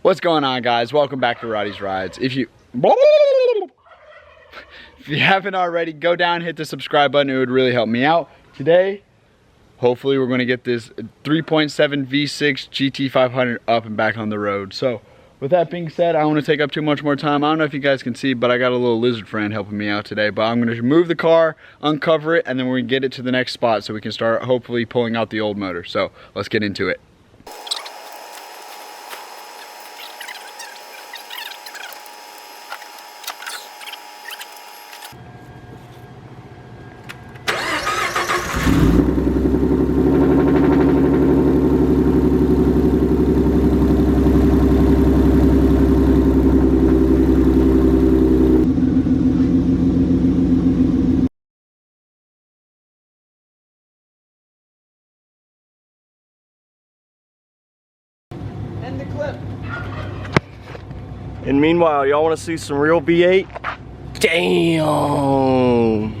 What's going on, guys? Welcome back to Roddy's Rides. If you haven't already, go down, hit the subscribe button. It would really help me out. Today, hopefully we're going to get this 3.7 V6 GT500 up and back on the road. So with that being said, I don't want to take up too much more time. I don't know if you guys can see, but I got a little lizard friend helping me out today. But I'm going to move the car, uncover it, and then we're going to get it to the next spot so we can start hopefully pulling out the old motor. So let's get into it. End the clip. And meanwhile, y'all want to see some real V8? Damn!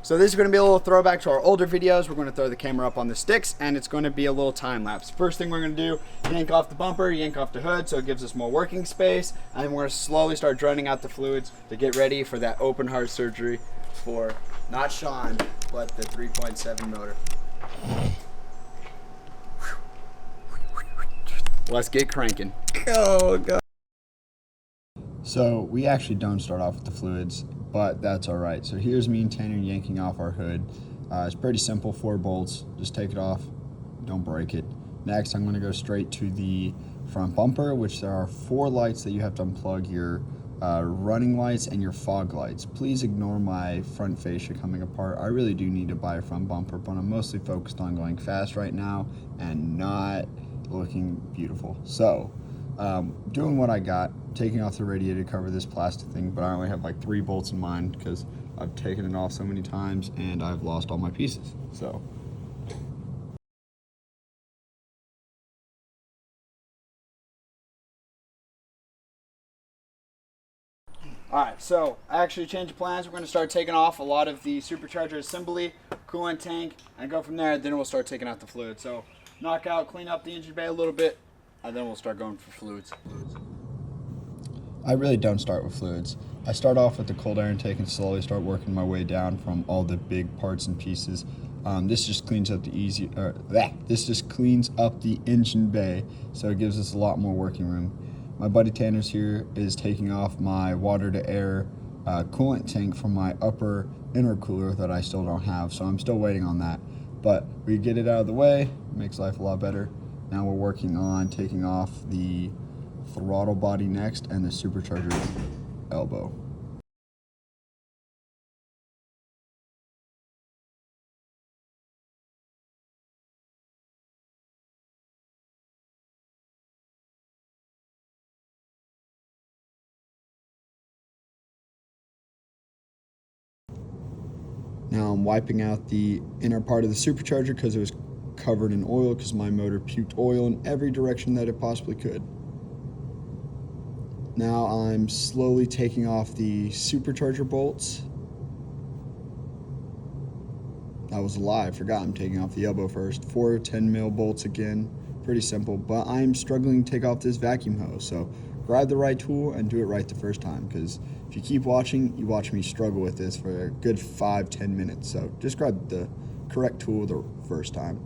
So this is going to be a little throwback to our older videos. We're going to throw the camera up on the sticks and it's going to be a little time lapse. First thing we're going to do, yank off the bumper, yank off the hood so it gives us more working space, and then we're going to slowly start draining out the fluids to get ready for that open heart surgery for not Sean, but the 3.7 motor. Let's get cranking. Oh god. So we actually don't start off with the fluids, but that's all right. So here's me and Tanner yanking off our hood. It's pretty simple, 4 bolts. Just take it off, don't break it. Next, I'm gonna go straight to the front bumper, which there are 4 lights that you have to unplug: your running lights and your fog lights. Please ignore my front fascia coming apart. I really do need to buy a front bumper, but I'm mostly focused on going fast right now and not looking beautiful. So doing what I got, taking off the radiator to cover this plastic thing, but I only have like 3 bolts in mind because I've taken it off so many times and I've lost all my pieces. So alright, so I actually changed plans. We're going to start taking off a lot of the supercharger assembly, coolant tank, and go from there. Then we'll start taking out the fluid. So knock out, clean up the engine bay a little bit, and then we'll start going for fluids. I really don't start with fluids. I start off with the cold air intake and slowly start working my way down from all the big parts and pieces. This just cleans up the engine bay, so it gives us a lot more working room. My buddy Tanner's here is taking off my water to air coolant tank from my upper intercooler that I still don't have, so I'm still waiting on that. But we get it out of the way, makes life a lot better. Now we're working on taking off the throttle body next and the supercharger elbow. Now I'm wiping out the inner part of the supercharger because it was covered in oil, because my motor puked oil in every direction that it possibly could. Now I'm slowly taking off the supercharger bolts. That was a lie, I forgot I'm taking off the elbow first. 4 10mm bolts again, pretty simple, but I'm struggling to take off this vacuum hose. So grab the right tool and do it right the first time, because if you keep watching, you watch me struggle with this for a good 5-10 minutes. So just grab the correct tool the first time.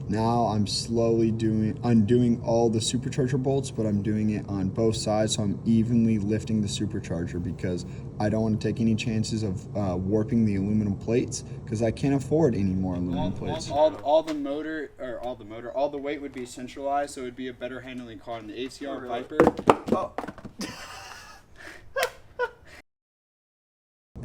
Now I'm slowly undoing all the supercharger bolts, but I'm doing it on both sides, so I'm evenly lifting the supercharger because I don't want to take any chances of warping the aluminum plates, because I can't afford any more aluminum plates. All the weight would be centralized, so it would be a better handling car than the ACR Viper. Oh.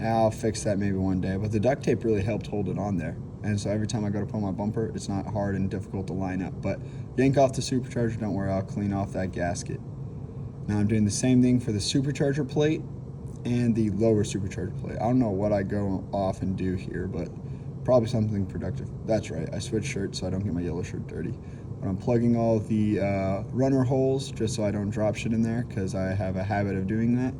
I'll fix that maybe one day, but the duct tape really helped hold it on there. And so every time I go to pull my bumper, it's not hard and difficult to line up. But yank off the supercharger, don't worry, I'll clean off that gasket. Now I'm doing the same thing for the supercharger plate and the lower supercharger plate. I don't know what I go off and do here, but probably something productive. That's right, I switched shirts so I don't get my yellow shirt dirty. But I'm plugging all the runner holes just so I don't drop shit in there, because I have a habit of doing that.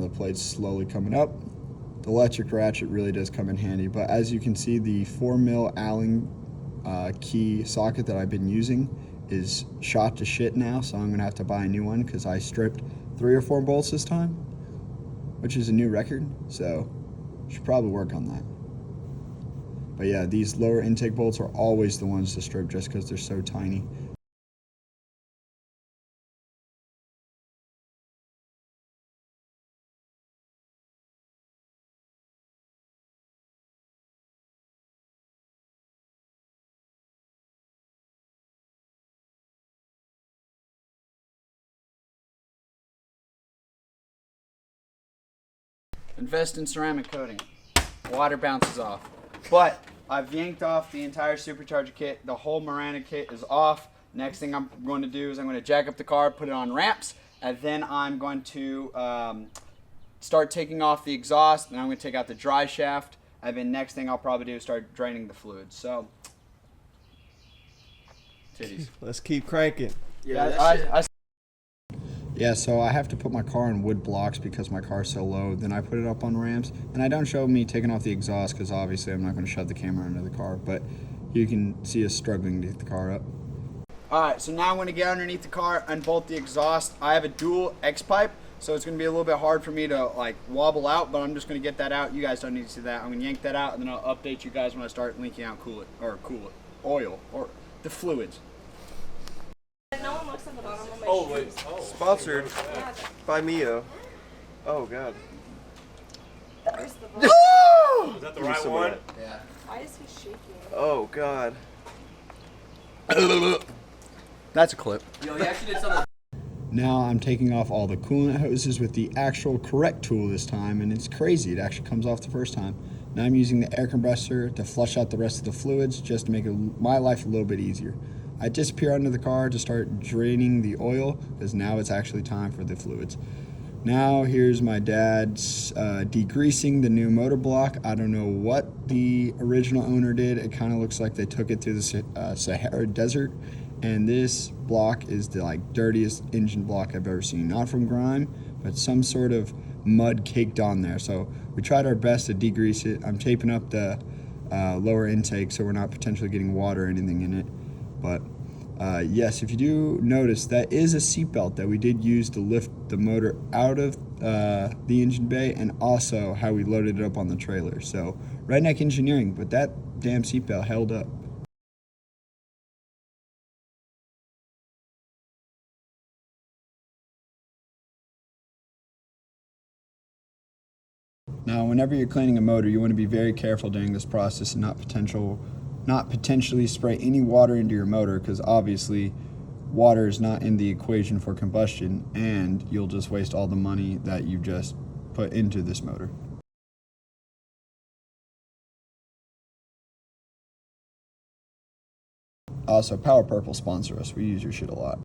the plate's slowly coming up. The electric ratchet really does come in handy, but as you can see, the 4mm Allen key socket that I've been using is shot to shit now, so I'm gonna have to buy a new one because I stripped 3 or 4 bolts this time, which is a new record, so should probably work on that. But yeah, these lower intake bolts are always the ones to strip just because they're so tiny. Invest in ceramic coating. Water bounces off. But I've yanked off the entire supercharger kit. The whole Marana kit is off. Next thing I'm going to do is I'm going to jack up the car, put it on ramps, and then I'm going to start taking off the exhaust, and I'm going to take out the dry shaft, and then next thing I'll probably do is start draining the fluids. So, titties. Let's keep cranking. Yeah, so I have to put my car on wood blocks because my car's so low. Then I put it up on ramps, and I don't show me taking off the exhaust because obviously I'm not going to shove the camera under the car, but you can see us struggling to get the car up. Alright, so now I'm going to get underneath the car, unbolt the exhaust. I have a dual X pipe, so it's going to be a little bit hard for me to like wobble out, but I'm just going to get that out. You guys don't need to see that. I'm going to yank that out, and then I'll update you guys when I start leaking out oil, or the fluids. No one looks at the bottom of my Oh, shoes. wait. Sponsored by Mio. Oh, God. Where's the bottom? Is that the right one? Yeah. Why is he shaking? Oh, God. That's a clip. Yo, he actually did something. Now I'm taking off all the coolant hoses with the actual correct tool this time, and it's crazy. It actually comes off the first time. Now I'm using the air compressor to flush out the rest of the fluids just to make my life a little bit easier. I disappear under the car to start draining the oil because now it's actually time for the fluids. Now here's my dad's degreasing the new motor block. I don't know what the original owner did. It kind of looks like they took it through the Sahara Desert, and this block is the dirtiest engine block I've ever seen. Not from grime, but some sort of mud caked on there. So we tried our best to degrease it. I'm taping up the lower intake so we're not potentially getting water or anything in it. But yes, if you do notice, that is a seatbelt that we did use to lift the motor out of the engine bay, and also how we loaded it up on the trailer. So redneck engineering, but that damn seatbelt held up. Now, whenever you're cleaning a motor, you want to be very careful during this process and not potentially spray any water into your motor, because obviously water is not in the equation for combustion, and you'll just waste all the money that you just put into this motor. Also, Power Purple sponsor us. We use your shit a lot.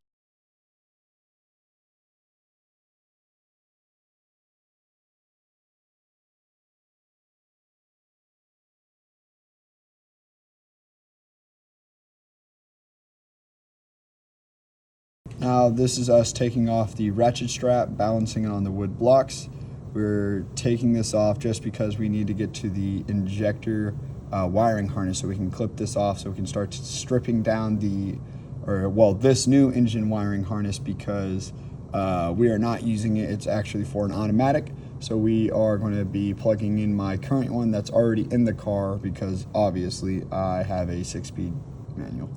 Now this is us taking off the ratchet strap, balancing it on the wood blocks. We're taking this off just because we need to get to the injector wiring harness so we can clip this off so we can start stripping down this new engine wiring harness, because we are not using it. It's actually for an automatic. So we are going to be plugging in my current one that's already in the car, because obviously I have a 6-speed manual.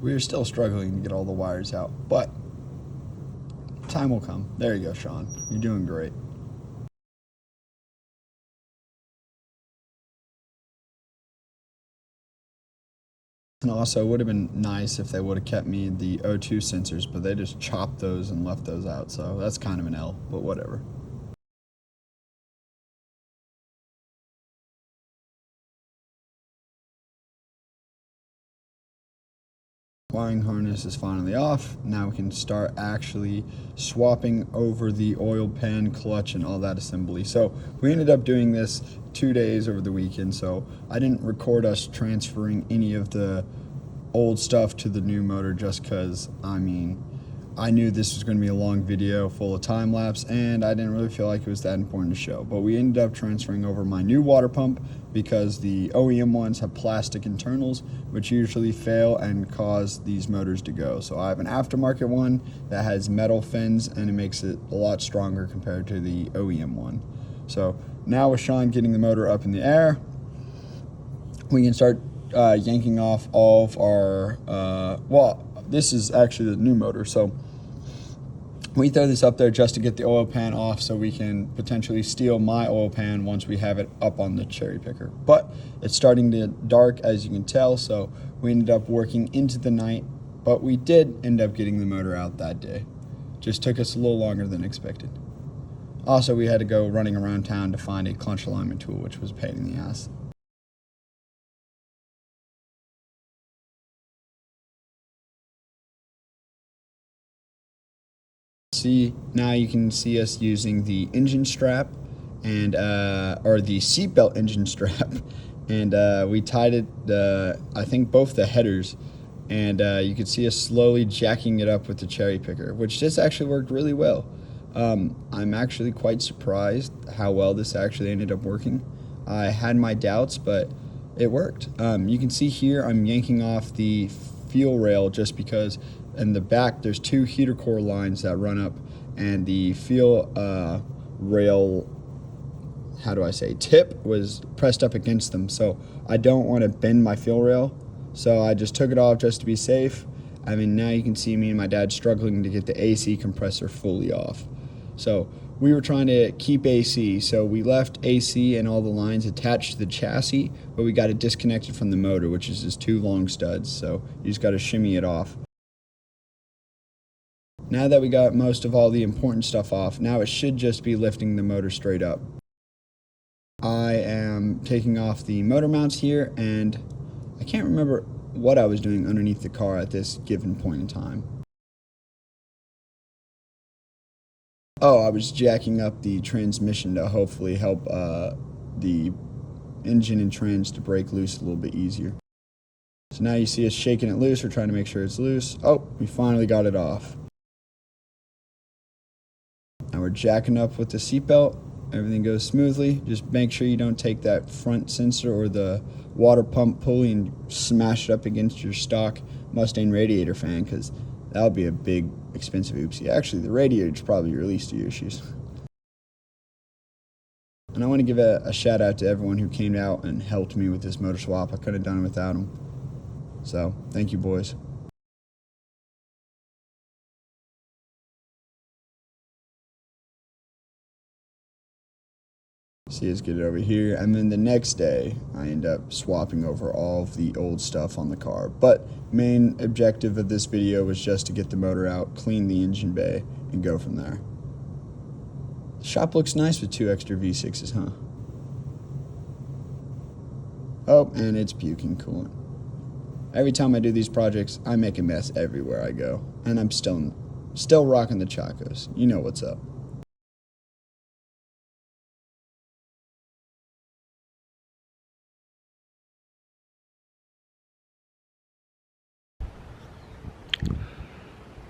We're still struggling to get all the wires out, but time will come. There you go, Sean. You're doing great. And also, it would have been nice if they would have kept me the O2 sensors, but they just chopped those and left those out. So that's kind of an L, but whatever. Wiring harness is finally off. Now we can start actually swapping over the oil pan, clutch, and all that assembly. So we ended up doing this 2 days over the weekend, so I didn't record us transferring any of the old stuff to the new motor just because, I mean, I knew this was going to be a long video full of time lapse, and I didn't really feel like it was that important to show. But we ended up transferring over my new water pump because the OEM ones have plastic internals, which usually fail and cause these motors to go. So I have an aftermarket one that has metal fins, and it makes it a lot stronger compared to the OEM one. So now with Sean getting the motor up in the air, we can start yanking off all of our, well, this is actually the new motor, so we throw this up there just to get the oil pan off so we can potentially steal my oil pan once we have it up on the cherry picker. But it's starting to dark, as you can tell, so we ended up working into the night, but we did end up getting the motor out that day. Just took us a little longer than expected. Also, we had to go running around town to find a clutch alignment tool, which was a pain in the ass. Now you can see us using the engine strap and or the seatbelt engine strap, and we tied it, I think both the headers, and you can see us slowly jacking it up with the cherry picker, which just actually worked really well. I'm actually quite surprised how well this actually ended up working. I had my doubts, but it worked. You can see here I'm yanking off the fuel rail just because in the back there's two heater core lines that run up, and the fuel rail, how do I say, tip was pressed up against them, so I don't want to bend my fuel rail, so I just took it off just to be safe. I mean, now you can see me and my dad struggling to get the AC compressor fully off. So we were trying to keep AC, so we left AC and all the lines attached to the chassis, but we got it disconnected from the motor, which is just two long studs, so you just got to shimmy it off. Now that we got most of all the important stuff off, now it should just be lifting the motor straight up. I am taking off the motor mounts here, and I can't remember what I was doing underneath the car at this given point in time. Oh, I was jacking up the transmission to hopefully help the engine and trans to break loose a little bit easier. So now you see us shaking it loose. We're trying to make sure it's loose. Oh, we finally got it off. Now we're jacking up with the seatbelt. Everything goes smoothly. Just make sure you don't take that front sensor or the water pump pulley and smash it up against your stock Mustang radiator fan, because that would be a big, expensive oopsie. Actually, the radiator's probably your least of your issues. And I want to give a shout out to everyone who came out and helped me with this motor swap. I couldn't have done it without them. So, thank you, boys. See us get it over here, and then the next day I end up swapping over all of the old stuff on the car. But main objective of this video was just to get the motor out, clean the engine bay, and go from there. The shop looks nice with 2 extra V6s, huh? Oh, and it's puking coolant. Every time I do these projects, I make a mess everywhere I go, and I'm still rocking the Chacos. You know what's up.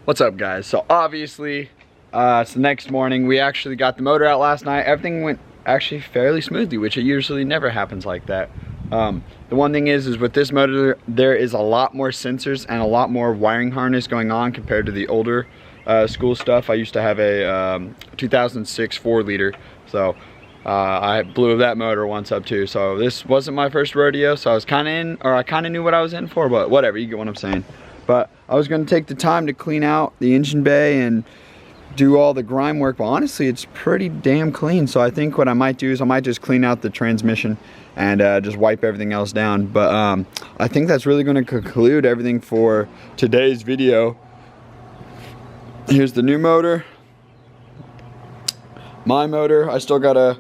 What's up, guys? So obviously it's the next morning. We actually got the motor out last night. Everything went actually fairly smoothly, which it usually never happens like that. The one thing is with this motor there is a lot more sensors and a lot more wiring harness going on compared to the older school stuff. I used to have a 2006 4-liter, so I blew that motor once up too. So this wasn't my first rodeo, so I was kind of knew what I was in for, but whatever, you get what I'm saying. But I was going to take the time to clean out the engine bay and do all the grime work, but honestly it's pretty damn clean. So I think what I might do is I might just clean out the transmission and just wipe everything else down. But I think that's really going to conclude everything for today's video. Here's the new motor, my motor. I still gotta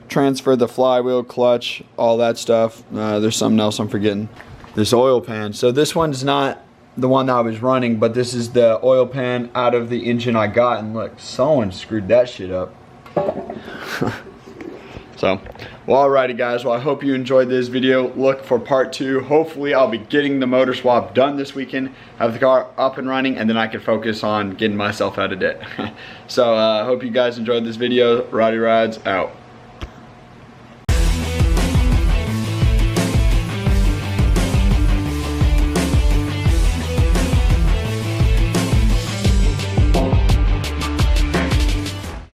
transfer the flywheel, clutch, all that stuff. There's something else I'm forgetting. This oil pan. So this one's not the one that I was running, but this is the oil pan out of the engine I got. And look, someone screwed that shit up. So, well, alrighty guys, well I hope you enjoyed this video. Look for part 2. Hopefully I'll be getting the motor swap done this weekend, have the car up and running, and then I can focus on getting myself out of debt. So, hope you guys enjoyed this video. Roddy Rides out.